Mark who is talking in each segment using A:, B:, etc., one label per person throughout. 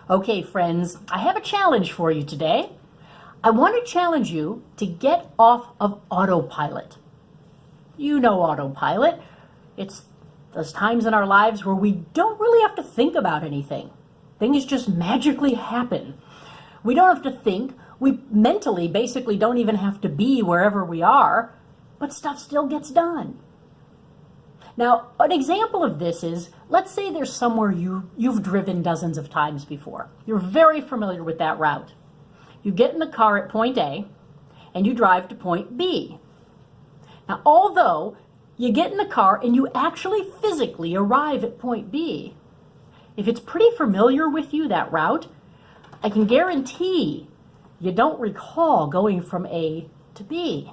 A: Okay, friends, I have a challenge for you today. I want to challenge you to get off of autopilot. You know autopilot. It's those times in our lives where we don't really have to think about anything. Things just magically happen. We don't have to think. We mentally basically don't even have to be wherever we are, but stuff still gets done. Now, an example of this is, let's say there's somewhere you've driven dozens of times before. You're very familiar with that route. You get in the car at point A, and you drive to point B. Now, although you get in the car and you actually physically arrive at point B, if it's pretty familiar with you, that route, I can guarantee you don't recall going from A to B.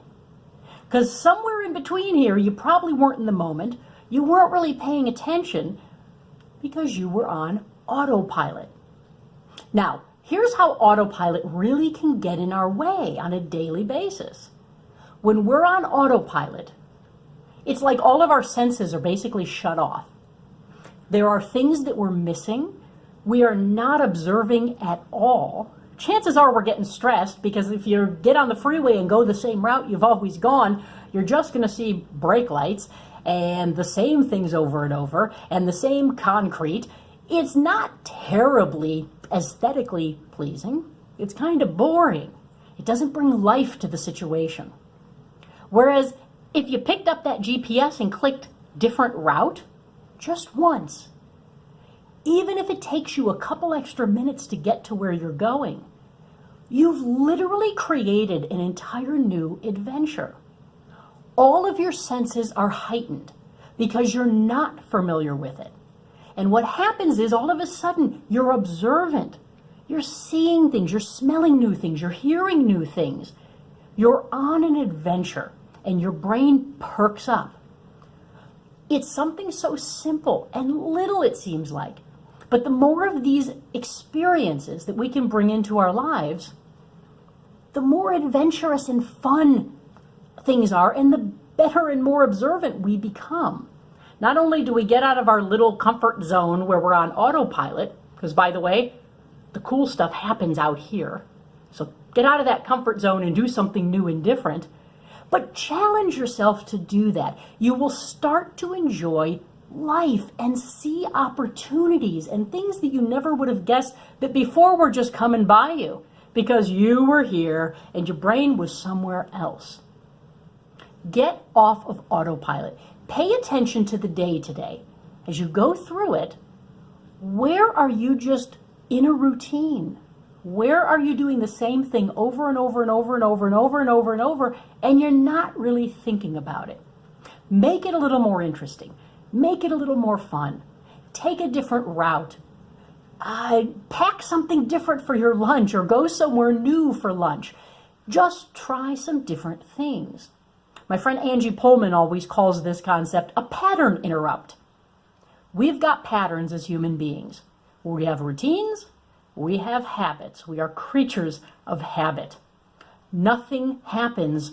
A: Because somewhere in between here, you probably weren't in the moment. You weren't really paying attention because you were on autopilot. Now, here's how autopilot really can get in our way on a daily basis. When we're on autopilot, it's like all of our senses are basically shut off. There are things that we're missing. We are not observing at all. Chances are we're getting stressed because if you get on the freeway and go the same route you've always gone, you're just going to see brake lights and the same things over and over and the same concrete. It's not terribly aesthetically pleasing. It's kind of boring. It doesn't bring life to the situation. Whereas if you picked up that GPS and clicked different route just once, even if it takes you a couple extra minutes to get to where you're going, you've literally created an entire new adventure. All of your senses are heightened because you're not familiar with it. And what happens is all of a sudden you're observant. You're seeing things, you're smelling new things, you're hearing new things. You're on an adventure and your brain perks up. It's something so simple and little, it seems like. But the more of these experiences that we can bring into our lives, the more adventurous and fun things are, and the better and more observant we become. Not only do we get out of our little comfort zone where we're on autopilot, because by the way, the cool stuff happens out here. So get out of that comfort zone and do something new and different. But challenge yourself to do that. You will start to enjoy life and see opportunities and things that you never would have guessed that before were just coming by you because you were here and your brain was somewhere else. Get off of autopilot. Pay attention to the day today. As you go through it, where are you just in a routine? Where are you doing the same thing over and over and over and over and over and over and over, and you're not really thinking about it? Make it a little more interesting. Make it a little more fun. Take a different route. Pack something different for your lunch or go somewhere new for lunch. Just try some different things. My friend Angie Pullman always calls this concept a pattern interrupt. We've got patterns as human beings. We have routines. We have habits. We are creatures of habit. Nothing happens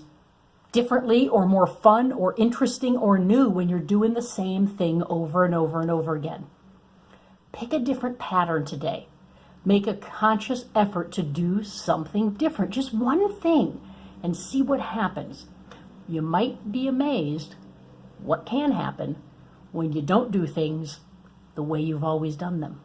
A: differently or more fun or interesting or new when you're doing the same thing over and over and over again. Pick a different pattern today. Make a conscious effort to do something different, just one thing, and see what happens. You might be amazed what can happen when you don't do things the way you've always done them.